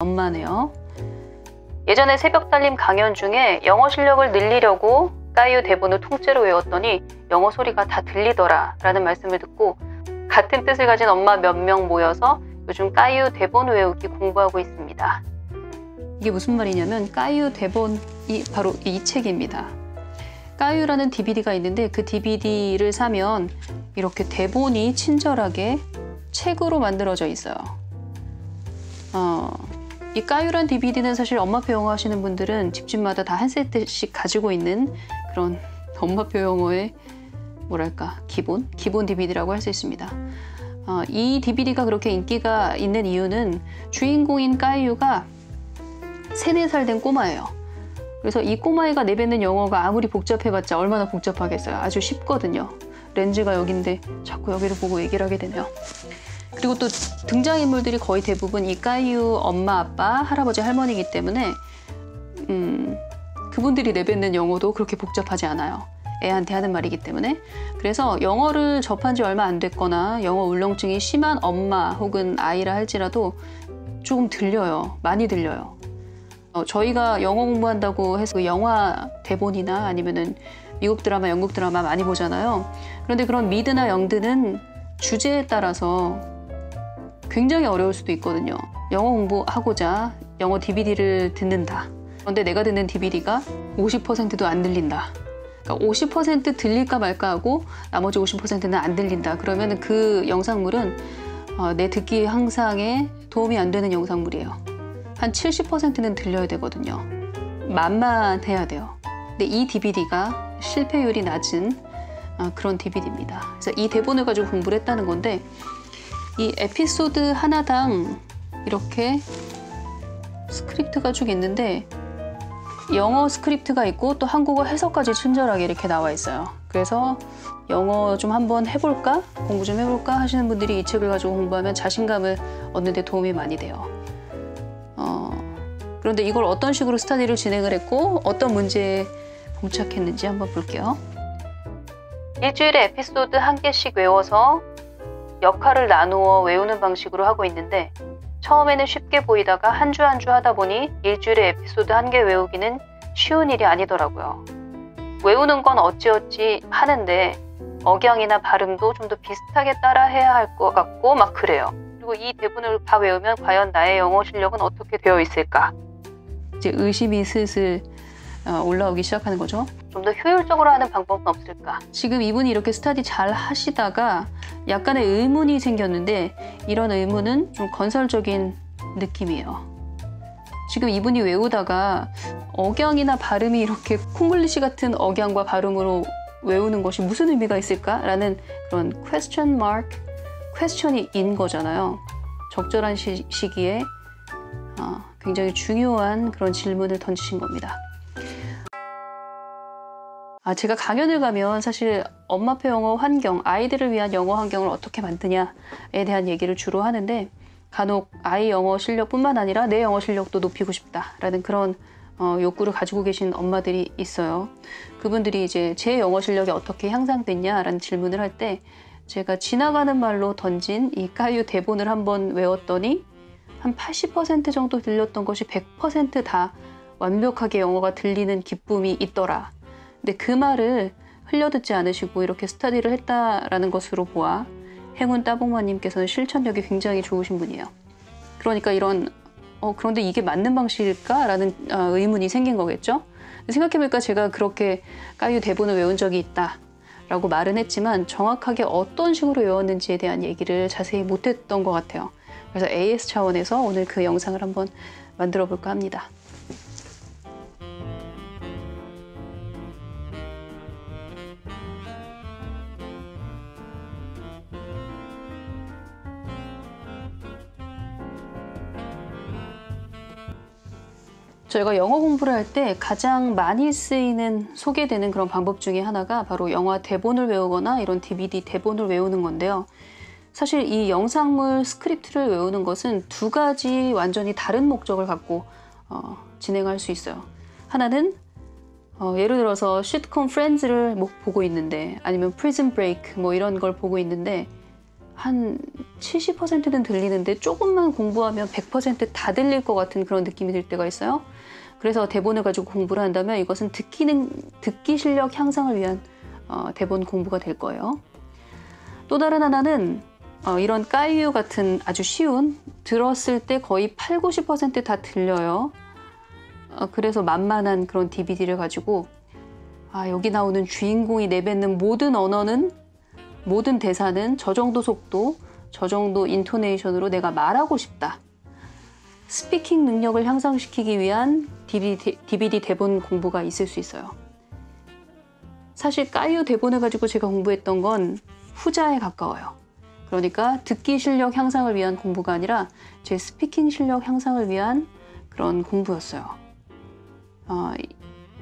엄마네요. 예전에 새벽 달림 강연 중에 영어 실력을 늘리려고 까이유 대본을 통째로 외웠더니 영어 소리가 다 들리더라 라는 말씀을 듣고 같은 뜻을 가진 엄마 몇 명 모여서 요즘 까이유 대본 외우기 공부하고 있습니다. 이게 무슨 말이냐면 까이유 대본이 바로 이 책입니다. 까이유라는 DVD가 있는데 그 DVD를 사면 이렇게 대본이 친절하게 책으로 만들어져 있어요. 이 까이유란 DVD는 사실 엄마표 영어 하시는 분들은 집집마다 다 한 세트씩 가지고 있는 그런 엄마표 영어의 뭐랄까 기본 DVD라고 할 수 있습니다. 이 DVD가 그렇게 인기가 있는 이유는 주인공인 까이유가 3, 4살 된 꼬마예요. 그래서 이 꼬마애가 내뱉는 영어가 아무리 복잡해봤자 얼마나 복잡하겠어요. 아주 쉽거든요. 렌즈가 여긴데 자꾸 여기를 보고 얘기를 하게 되네요. 그리고 또 등장인물들이 거의 대부분 이 까이유 엄마, 아빠, 할아버지, 할머니이기 때문에 그분들이 내뱉는 영어도 그렇게 복잡하지 않아요. 애한테 하는 말이기 때문에. 그래서 영어를 접한 지 얼마 안 됐거나 영어 울렁증이 심한 엄마 혹은 아이라 할지라도 조금 들려요. 많이 들려요. 저희가 영어 공부한다고 해서 영화 대본이나 아니면은 미국 드라마, 영국 드라마 많이 보잖아요. 그런데 그런 미드나 영드는 주제에 따라서 굉장히 어려울 수도 있거든요. 영어 공부하고자 영어 DVD를 듣는다. 그런데 내가 듣는 DVD가 50%도 안 들린다. 그러니까 50% 들릴까 말까 하고 나머지 50%는 안 들린다. 그러면 그 영상물은 내 듣기 향상에 도움이 안 되는 영상물이에요. 한 70%는 들려야 되거든요. 만만해야 돼요. 근데 이 DVD가 실패율이 낮은 그런 DVD입니다. 그래서 이 대본을 가지고 공부를 했다는 건데 이 에피소드 하나당 이렇게 스크립트가 쭉 있는데 영어 스크립트가 있고 또 한국어 해석까지 친절하게 이렇게 나와 있어요. 그래서 영어 좀 한번 해볼까? 공부 좀 해볼까? 하시는 분들이 이 책을 가지고 공부하면 자신감을 얻는 데 도움이 많이 돼요. 그런데 이걸 어떤 식으로 스터디를 진행을 했고 어떤 문제에 봉착했는지 한번 볼게요. 일주일에 에피소드 1개씩 외워서 역할을 나누어 외우는 방식으로 하고 있는데 처음에는 쉽게 보이다가 한 주 한 주 하다 보니 일주일에 에피소드 1개 외우기는 쉬운 일이 아니더라고요. 외우는 건 어찌어찌 하는데 억양이나 발음도 좀 더 비슷하게 따라 해야 할 것 같고 막 그래요. 그리고 이 대본을 다 외우면 과연 나의 영어 실력은 어떻게 되어 있을까? 이제 의심이 슬슬 올라오기 시작하는 거죠. 좀 더 효율적으로 하는 방법은 없을까? 지금 이분이 이렇게 스터디 잘 하시다가 약간의 의문이 생겼는데 이런 의문은 좀 건설적인 느낌이에요. 지금 이분이 외우다가 억양이나 발음이 이렇게 콩글리시 같은 억양과 발음으로 외우는 것이 무슨 의미가 있을까? 라는 그런 question mark, question이 인 거잖아요. 적절한 시기에 굉장히 중요한 그런 질문을 던지신 겁니다. 제가 강연을 가면 사실 엄마표 영어 환경, 아이들을 위한 영어 환경을 어떻게 만드냐에 대한 얘기를 주로 하는데 간혹 아이 영어 실력뿐만 아니라 내 영어 실력도 높이고 싶다라는 그런 욕구를 가지고 계신 엄마들이 있어요. 그분들이 이제 제 영어 실력이 어떻게 향상됐냐라는 질문을 할 때 제가 지나가는 말로 던진 이 까이유 대본을 한번 외웠더니 한 80% 정도 들렸던 것이 100% 다 완벽하게 영어가 들리는 기쁨이 있더라. 근데 그 말을 흘려듣지 않으시고 이렇게 스터디를 했다라는 것으로 보아 행운 따봉마님께서는 실천력이 굉장히 좋으신 분이에요. 그러니까 이런 그런데 이게 맞는 방식일까? 라는 의문이 생긴 거겠죠? 생각해보니까 제가 그렇게 까이유 대본을 외운 적이 있다 라고 말은 했지만 정확하게 어떤 식으로 외웠는지에 대한 얘기를 자세히 못했던 것 같아요. 그래서 AS 차원에서 오늘 그 영상을 한번 만들어 볼까 합니다. 저희가 영어 공부를 할 때 가장 많이 쓰이는 소개되는 그런 방법 중에 하나가 바로 영화 대본을 외우거나 이런 DVD 대본을 외우는 건데요. 사실 이 영상물 스크립트를 외우는 것은 두 가지 완전히 다른 목적을 갖고 진행할 수 있어요. 하나는 예를 들어서 시트콤 프렌즈를 보고 있는데 아니면 프리즌 브레이크 뭐 이런 걸 보고 있는데 한 70%는 들리는데 조금만 공부하면 100% 다 들릴 것 같은 그런 느낌이 들 때가 있어요. 그래서 대본을 가지고 공부를 한다면 이것은 듣기 실력 향상을 위한 대본 공부가 될 거예요. 또 다른 하나는 이런 까이유 같은 아주 쉬운, 들었을 때 거의 80~90% 다 들려요. 그래서 만만한 그런 DVD를 가지고 여기 나오는 주인공이 내뱉는 모든 언어는, 모든 대사는 저 정도 속도, 저 정도 인토네이션으로 내가 말하고 싶다. 스피킹 능력을 향상시키기 위한 DVD 대본 공부가 있을 수 있어요. 사실 까이유 대본을 가지고 제가 공부했던 건 후자에 가까워요. 그러니까 듣기 실력 향상을 위한 공부가 아니라 제 스피킹 실력 향상을 위한 그런 공부였어요.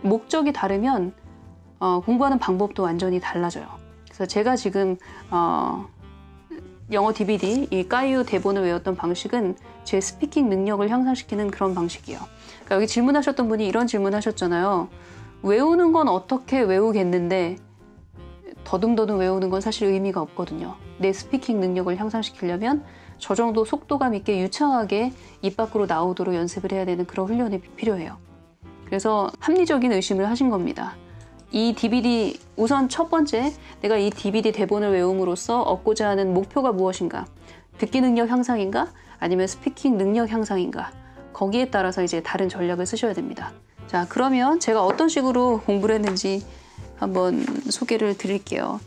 목적이 다르면 공부하는 방법도 완전히 달라져요. 그래서 제가 지금 영어 DVD, 이 까이유 대본을 외웠던 방식은 제 스피킹 능력을 향상시키는 그런 방식이에요. 그러니까 여기 질문하셨던 분이 이런 질문하셨잖아요. 외우는 건 어떻게 외우겠는데 더듬더듬 외우는 건 사실 의미가 없거든요. 내 스피킹 능력을 향상시키려면 저 정도 속도감 있게 유창하게 입 밖으로 나오도록 연습을 해야 되는 그런 훈련이 필요해요. 그래서 합리적인 의심을 하신 겁니다. 이 DVD, 우선 첫 번째, 내가 이 DVD 대본을 외움으로써 얻고자 하는 목표가 무엇인가? 듣기 능력 향상인가? 아니면 스피킹 능력 향상인가? 거기에 따라서 이제 다른 전략을 쓰셔야 됩니다. 자, 그러면 제가 어떤 식으로 공부를 했는지 한번 소개를 드릴게요.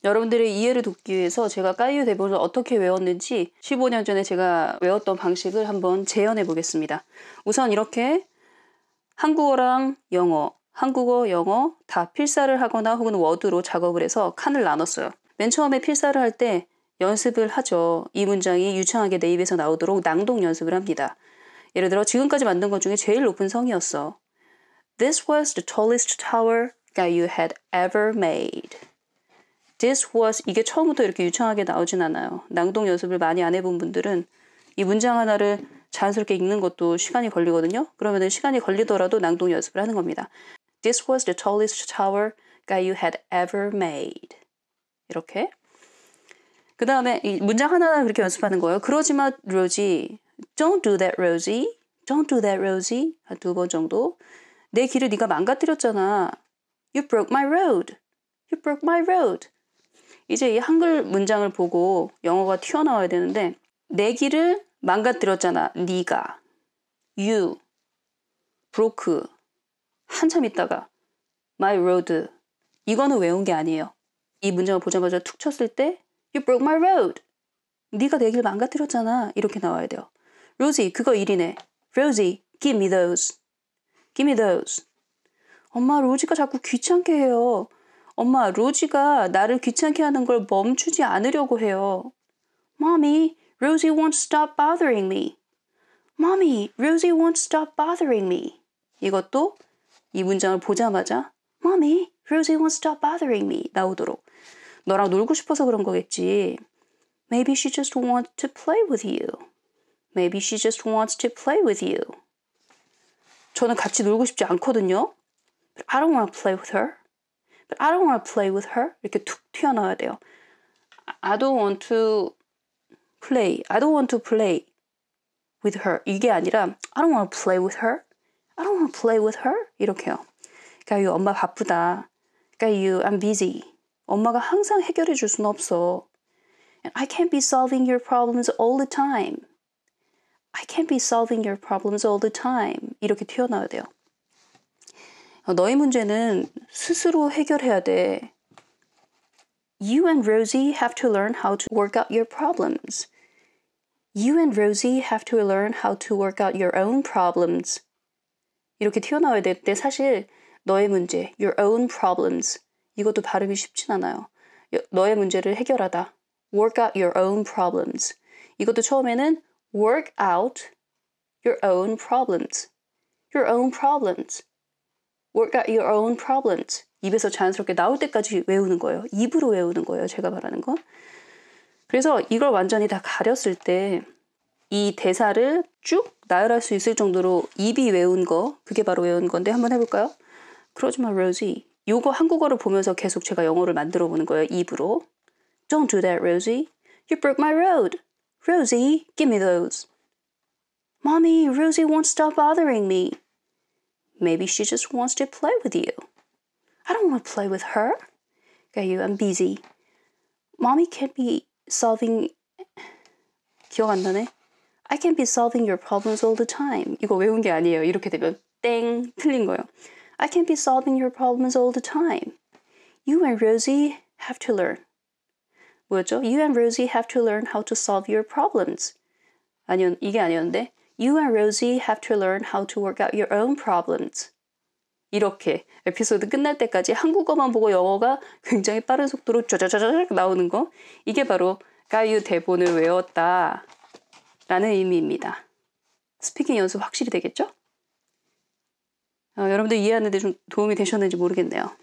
여러분들의 이해를 돕기 위해서 제가 까이유 대본을 어떻게 외웠는지 15년 전에 제가 외웠던 방식을 한번 재현해 보겠습니다. 우선 이렇게 한국어랑 영어, 한국어, 영어 다 필사를 하거나 혹은 워드로 작업을 해서 칸을 나눴어요. 맨 처음에 필사를 할 때 연습을 하죠. 이 문장이 유창하게 내 입에서 나오도록 낭독 연습을 합니다. 예를 들어 지금까지 만든 것 중에 제일 높은 성이었어. This was the tallest tower that you had ever made. This was, 이게 처음부터 이렇게 유창하게 나오진 않아요. 낭독 연습을 많이 안 해본 분들은 이 문장 하나를 자연스럽게 읽는 것도 시간이 걸리거든요. 그러면 시간이 걸리더라도 낭독 연습을 하는 겁니다. This was the tallest tower that you had ever made. 이렇게. 그 다음에 이 문장 하나하나 그렇게 연습하는 거예요. 그러지 마, 로지. Don't do that, Rosie. Don't do that, Rosie. 한 2번 정도. 내 길을 네가 망가뜨렸잖아. You broke my road. You broke my road. 이제 이 한글 문장을 보고 영어가 튀어나와야 되는데 내 길을 망가뜨렸잖아. 네가. You. broke. 한참 있다가 my road. 이거는 외운 게 아니에요. 이 문장을 보자마자 툭 쳤을 때 You broke my road. 네가 내 길 망가뜨렸잖아. 이렇게 나와야 돼요. Rosie, 그거 1이네. Rosie, give me those. Give me those. 엄마, 로지가 자꾸 귀찮게 해요. 엄마, 로지가 나를 귀찮게 하는 걸 멈추지 않으려고 해요. Mommy, Rosie won't stop bothering me. Mommy, Rosie won't stop bothering me. 이것도 이 문장을 보자마자 Mommy, Rosie won't stop bothering me 나오도록. 너랑 놀고 싶어서 그런 거겠지. Maybe she just wants to play with you. Maybe she just wants to play with you. 저는 같이 놀고 싶지 않거든요. But I don't want to play with her. But I don't want to play with her. 이렇게 툭 튀어나와야 돼요. I don't want to play. I don't want to play with her. 이게 아니라 I don't want to play with her. I don't want to play with her. 이렇게요. 그러니까 엄마 바쁘다. 그러니까 I'm busy. 엄마가 항상 해결해 줄 수는 없어. And I can't be solving your problems all the time. I can't be solving your problems all the time. 이렇게 튀어나와야 돼요. 너의 문제는 스스로 해결해야 돼. You and Rosie have to learn how to work out your problems. You and Rosie have to learn how to work out your own problems. 이렇게 튀어나와야 되는데 사실 너의 문제, your own problems. 이것도 발음이 쉽진 않아요. 너의 문제를 해결하다. Work out your own problems. 이것도 처음에는 work out your own problems. Your own problems. Work out your own problems. 입에서 자연스럽게 나올 때까지 외우는 거예요. 입으로 외우는 거예요. 제가 말하는 건. 그래서 이걸 완전히 다 가렸을 때 이 대사를 쭉 나열할 수 있을 정도로 입이 외운 거, 그게 바로 외운 건데 한번 해볼까요? 그러지 마, 로지. 요거 한국어를 보면서 계속 제가 영어를 만들어 보는 거예요. 입으로. Don't do that, Rosie. You broke my road. Rosie, give me those. Mommy, Rosie won't stop bothering me. Maybe she just wants to play with you. I don't want to play with her. Gayu, I'm busy. Mommy can't be solving... 기억 안 나네? I can't be solving your problems all the time. 이거 외운 게 아니에요. 이렇게 되면 땡! 틀린 거예요. I can't be solving your problems all the time. You and Rosie have to learn. 뭐였죠? You and Rosie have to learn how to solve your problems. 이게 아니었는데 You and Rosie have to learn how to work out your own problems. 이렇게 에피소드 끝날 때까지 한국어만 보고 영어가 굉장히 빠른 속도로 쫙쫙쫙 나오는 거. 이게 바로 가유 대본을 외웠다 라는 의미입니다. 스피킹 연습 확실히 되겠죠? 여러분들 이해하는 데 좀 도움이 되셨는지 모르겠네요.